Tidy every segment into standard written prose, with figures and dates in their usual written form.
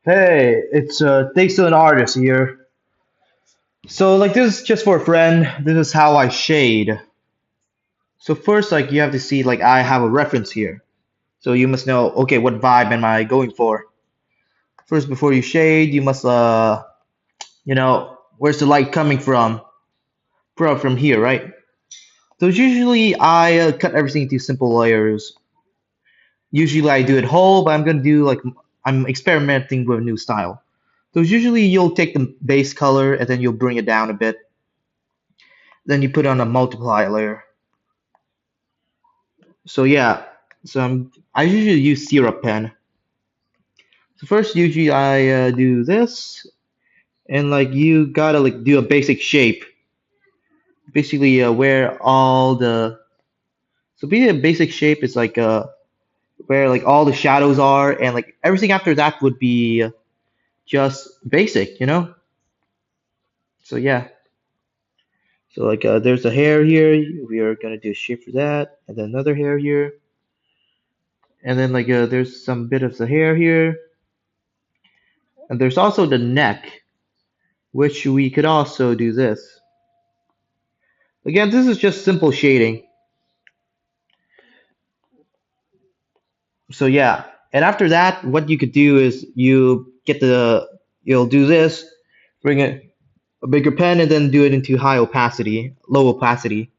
Hey, it's Dexter an artist here. So like this is just for a friend. This is how I shade. So first like you have to see like I have a reference here. So you must know okay what vibe am I going for. First before you shade you must where's the light coming from? From here, right? So usually I cut everything into simple layers. Usually I do it whole, but I'm gonna do like I'm experimenting with a new style. So usually you'll take the base color and then you'll bring it down a bit. Then you put on a multiply layer. So yeah, I usually use syrup pen. So first, usually I do this, and like you gotta like do a basic shape. Basically, where all the so be a basic shape is like where like all the shadows are, and like everything after that would be just basic. So yeah, so like there's a hair here. We are gonna do a shape for that, and then another hair here, and then like there's some bit of the hair here. And there's also the neck, which we could also do this. Again, this is just simple shading. So yeah, and after that, what you could do is you'll do this, bring a bigger pen, and then do it into high opacity, low opacity.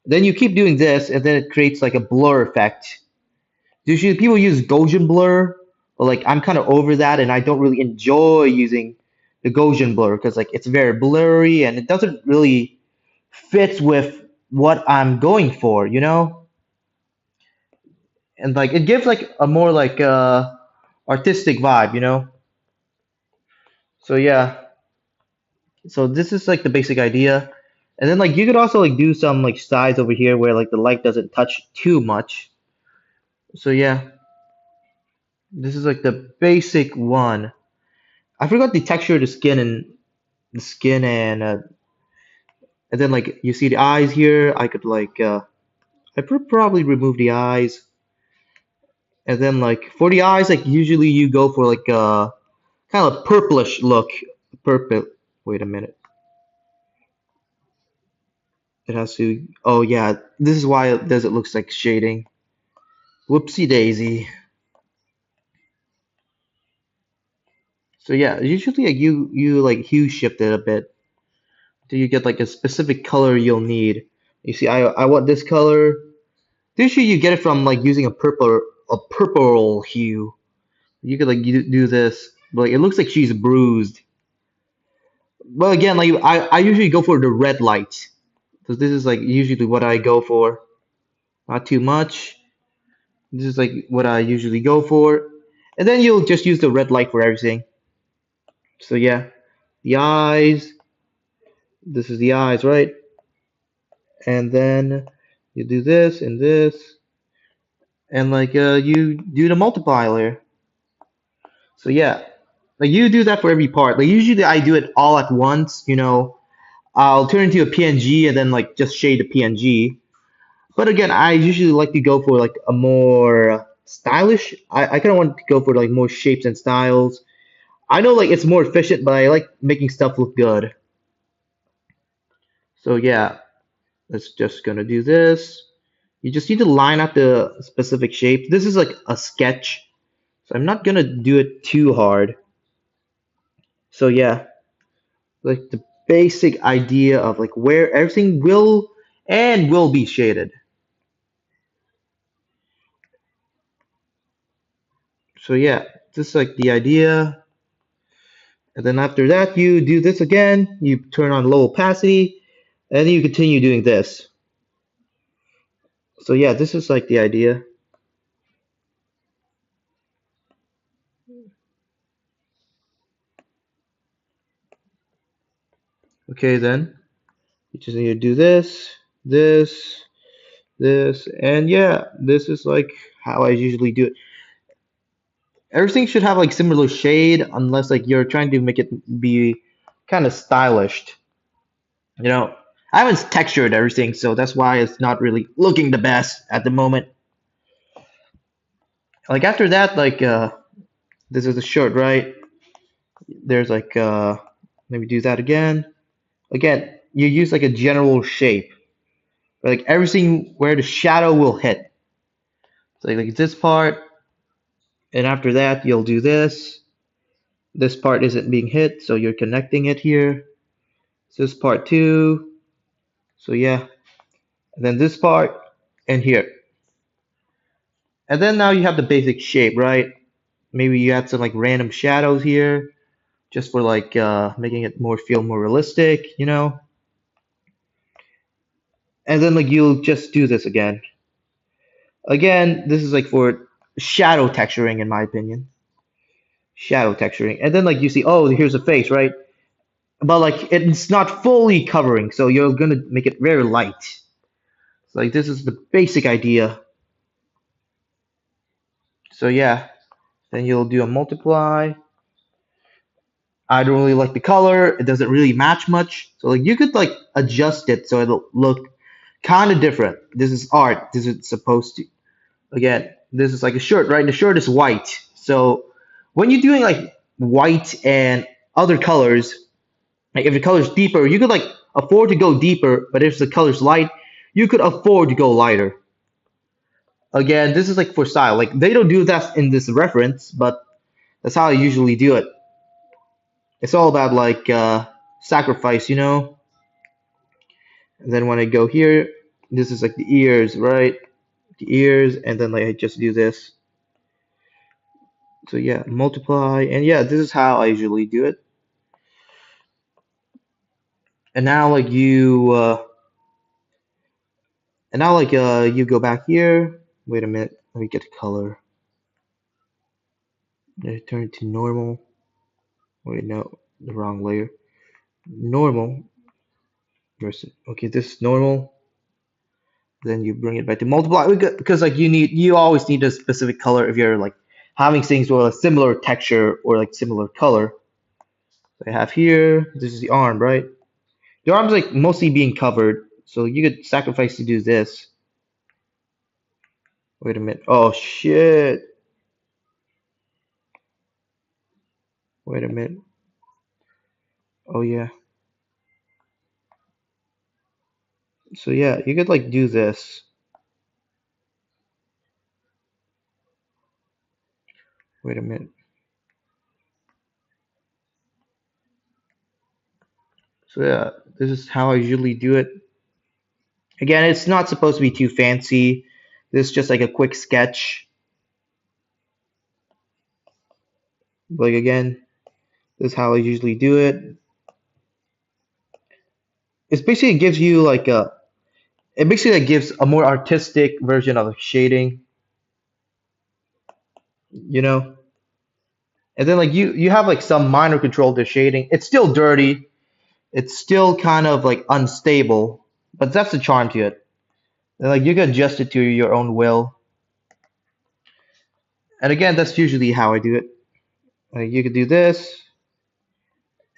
Then you keep doing this, and then it creates like a blur effect. Usually people use Gaussian blur, but like I'm kind of over that, and I don't really enjoy using the Gaussian blur because like it's very blurry and it doesn't really fits with what I'm going for. And like it gives like a more like artistic vibe. So yeah, so this is like the basic idea. And then like you could also like do some like styles over here where like the light doesn't touch too much. So yeah, this is like the basic one. I forgot the texture of the skin and then like you see the eyes here. I could like probably remove the eyes. And then like for the eyes, like usually you go for like a kind of purplish look. Purple. Wait a minute. It has to. Oh yeah, this is why it does it looks like shading. Whoopsie daisy. So yeah, usually like you like hue shift it a bit till you get like a specific color you'll need. You see, I want this color. Usually you get it from like using a purple hue. You could like do this, but like, it looks like she's bruised. But again, like I usually go for the red light. So this is like usually what I go for. Not too much. This is like what I usually go for. And then you'll just use the red light for everything. So yeah, the eyes. This is the eyes, right? And then you do this and this. And like you do the multiply layer. So yeah, like you do that for every part. Like usually I do it all at once. I'll turn into a PNG and then like just shade the PNG. But again, I usually like to go for like a more stylish. I kind of want to go for like more shapes and styles. I know like it's more efficient, but I like making stuff look good. So yeah, let's just gonna do this. You just need to line up the specific shape. This is like a sketch, so I'm not gonna do it too hard. So yeah, like the basic idea of like where everything will be shaded. So yeah, this is like the idea. And then after that, you do this again. You turn on low opacity, and then you continue doing this. So yeah, this is like the idea. Okay, then you just need to do this, this, this, and yeah, this is like how I usually do it. Everything should have like similar shade, unless like you're trying to make it be kind of stylish. You know, I haven't textured everything, so that's why it's not really looking the best at the moment. Like after that, like this is the shirt, right? There's like maybe do that again. Again, you use like a general shape, like everything where the shadow will hit. So like this part, and after that you'll do this. This part isn't being hit, so you're connecting it here. This part too. So yeah, and then this part and here. And then now you have the basic shape, right? Maybe you add some like random shadows here, just for like making it more feel more realistic, you know? And then like you'll just do this again. Again, this is like for shadow texturing in my opinion. Shadow texturing. And then like you see, oh, here's a face, right? But like it's not fully covering, so you're gonna make it very light. So, like this is the basic idea. So yeah, then you'll do a multiply. I don't really like the color. It doesn't really match much. So like you could like adjust it so it'll look kind of different. This is art. This is supposed to. Again, this is like a shirt, right? The shirt is white. So when you're doing like white and other colors, like if the color's deeper, you could like afford to go deeper, but if the color's light, you could afford to go lighter. Again, this is like for style. Like they don't do that in this reference, but that's how I usually do it. It's all about like sacrifice, you know? And then when I go here, this is like the ears, right? The ears, and then like I just do this. So yeah, multiply, and yeah, this is how I usually do it. And now like you go back here. Wait a minute, let me get the color. Let it turn to normal. Wait, no, the wrong layer. Normal versus okay, this is normal. Then you bring it back to multiply because like you always need a specific color if you're like having things with a similar texture or like similar color. So I have here. This is the arm, right? The arm's like mostly being covered, so you could sacrifice to do this. Wait a minute. Oh shit. Wait a minute. Oh yeah. So yeah, you could like do this. Wait a minute. So yeah, this is how I usually do it. Again, it's not supposed to be too fancy. This is just like a quick sketch. Like again, this is how I usually do it. It's basically gives you like a it basically like gives a more artistic version of shading, you know? And then like you have like some minor control to shading. It's still dirty. It's still kind of like unstable, but that's the charm to it. And, like you can adjust it to your own will. And again, that's usually how I do it. Like you could do this,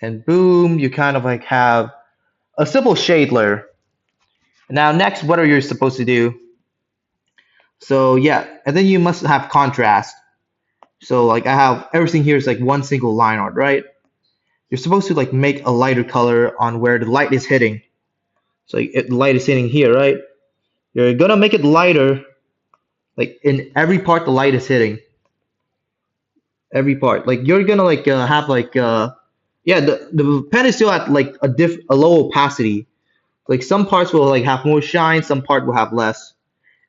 and boom, you kind of like have a simple shade layer. Now next, what are you supposed to do? So yeah, and then you must have contrast. So like I have everything here is like one single line art, right? You're supposed to like make a lighter color on where the light is hitting. So light is hitting here, right? You're gonna make it lighter, like in every part the light is hitting. Every part, like you're gonna like have like yeah, the pen is still at like a low opacity. Like some parts will like have more shine, some part will have less.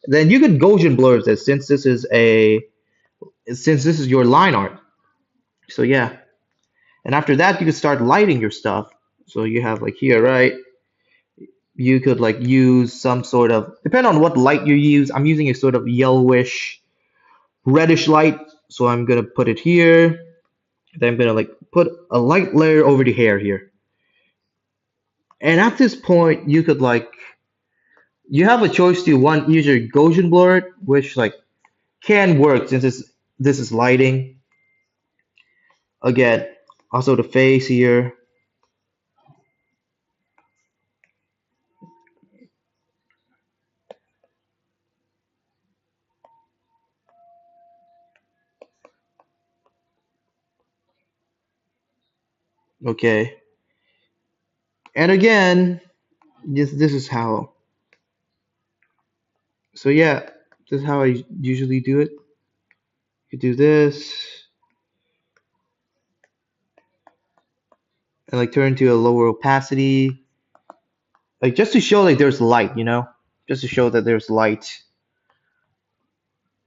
Then you could Gaussian blur this since this is your line art. So yeah, and after that you could start lighting your stuff. So you have like here, right? You could like use some sort of depend on what light you use. I'm using a sort of yellowish, reddish light, so I'm gonna put it here. Then I'm gonna like put a light layer over the hair here. And at this point, you could like you have a choice to one either Gaussian blur it, which like can work since this is lighting. Again, also the face here. Okay. And again, this is how. So yeah, this is how I usually do it. You do this and like turn to a lower opacity, like just to show like there's light, just to show that there's light.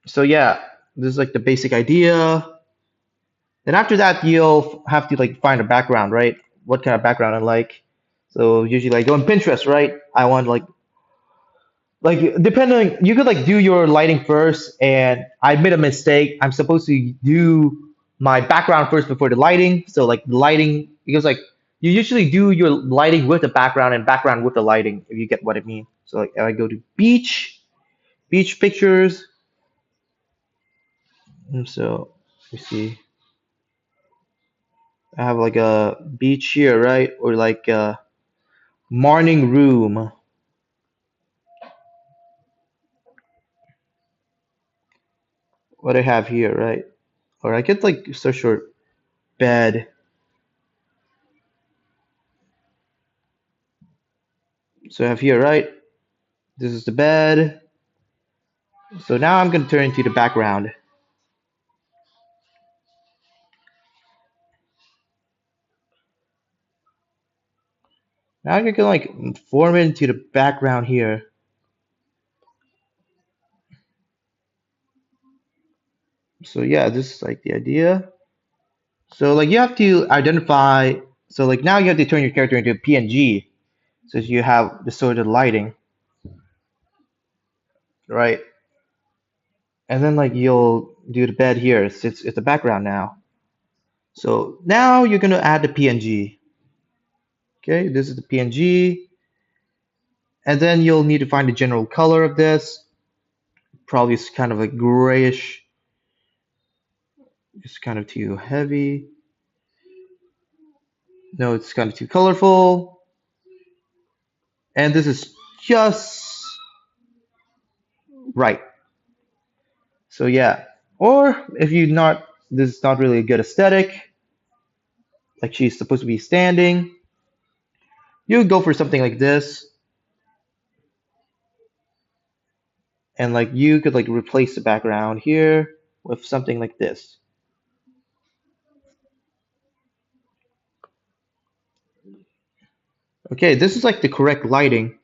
So yeah, this is like the basic idea. Then after that, you'll have to like find a background, right? What kind of background I like. So usually like go on Pinterest, right? I want like depending, you could like do your lighting first, and I made a mistake. I'm supposed to do my background first before the lighting. So like the lighting, because like you usually do your lighting with the background and background with the lighting, if you get what I mean. So like I go to beach pictures. And so let me see. I have like a beach here, right? Or like a morning room. What I have here, right? Or I could like search for bed. So I have here, right? This is the bed. So now I'm gonna turn into the background. Now I can like form it into the background here. So yeah, this is like the idea. So like you have to identify. So like now you have to turn your character into a PNG. So you have the sort of lighting, right? And then like you'll do the bed here. It's the background now. So now you're gonna add the PNG. Okay, this is the PNG. And then you'll need to find the general color of this. Probably it's kind of like grayish. It's kind of too heavy. No, it's kind of too colorful. And this is just right. So yeah. Or if you not, this is not really a good aesthetic. Like she's supposed to be standing. You would go for something like this. And like you could like replace the background here with something like this. Okay, this is like the correct lighting.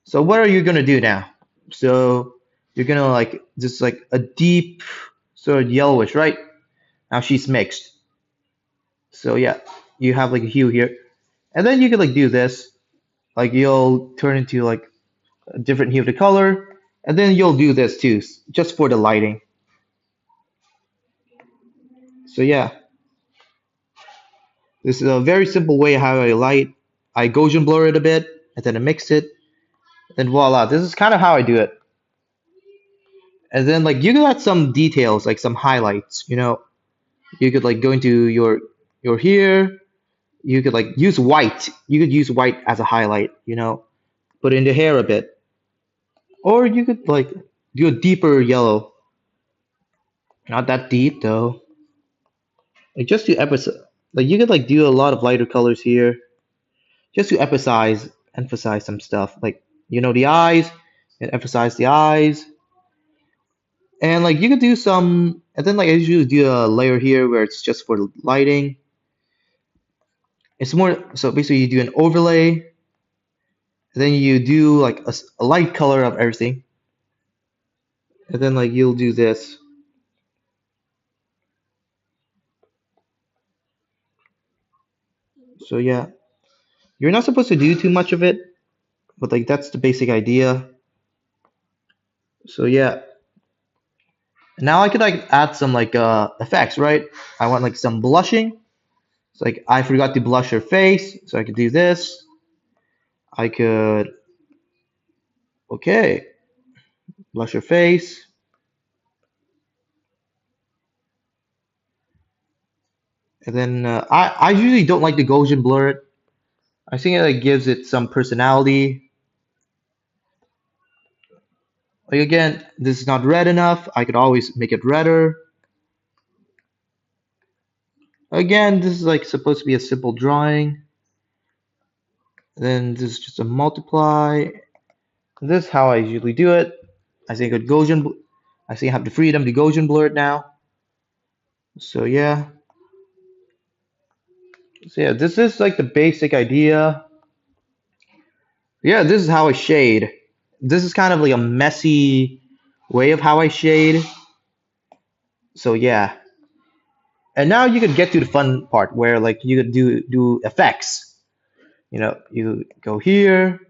So what are you gonna do now? So you're gonna like just like a deep sort of yellowish, right? Now she's mixed. So yeah, you have like a hue here. And then you can like do this. Like you'll turn into like a different hue of the color. And then you'll do this too, just for the lighting. So yeah, this is a very simple way how I light. I Gaussian blur it a bit, and then I mix it, and voila. This is kind of how I do it. And then like you can add some details, like some highlights. You could like go into your here. You could like use white. You could use white as a highlight. Put in the hair a bit, or you could like do a deeper yellow. Not that deep though. Like just to emphasize, like you could like do a lot of lighter colors here, just to emphasize some stuff. Like the eyes, and emphasize the eyes, and like you could do some, and then like I usually do a layer here where it's just for lighting. It's more so basically you do an overlay, and then you do like a light color of everything, and then like you'll do this. So yeah, you're not supposed to do too much of it, but like that's the basic idea. So yeah, now I could like add some like effects, right? I want like some blushing. So like I forgot to blush her face, so I could do this. I could okay, blush her face. And then I usually don't like the Gaussian blur. I think it like, gives it some personality. Like again, this is not red enough. I could always make it redder. Again, this is like supposed to be a simple drawing. Then this is just a multiply. This is how I usually do it. I think it Gaussian. I think I have the freedom to Gaussian blur it now. So yeah. So yeah, this is like the basic idea. Yeah, this is how I shade. This is kind of like a messy way of how I shade. So yeah. And now you could get to the fun part where like you could do effects. You go here,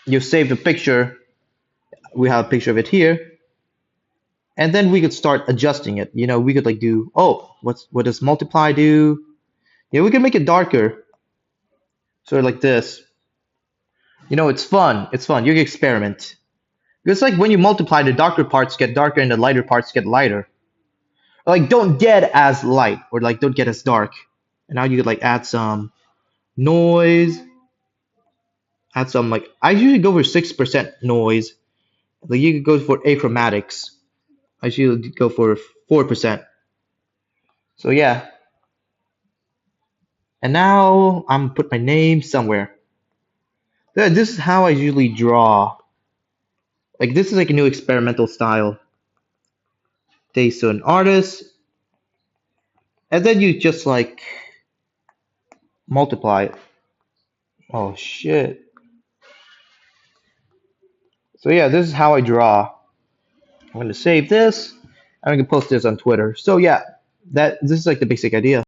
you save the picture. We have a picture of it here. And then we could start adjusting it. We could like do, oh, what does multiply do? Yeah, we can make it darker. Sort of like this. It's fun. It's fun. You can experiment. It's like when you multiply, the darker parts get darker and the lighter parts get lighter. Like don't get as light or like don't get as dark. And now you could like add some noise, add some like I usually go for 6% noise. Like you could go for achromatics. I usually go for 4%. So yeah. And now I'm put my name somewhere. Yeah, this is how I usually draw. Like this is like a new experimental style. Taste to an artist, and then you just like multiply it. Oh shit. So yeah, this is how I draw. I'm gonna save this. I'm gonna post this on Twitter. So yeah, this is like the basic idea.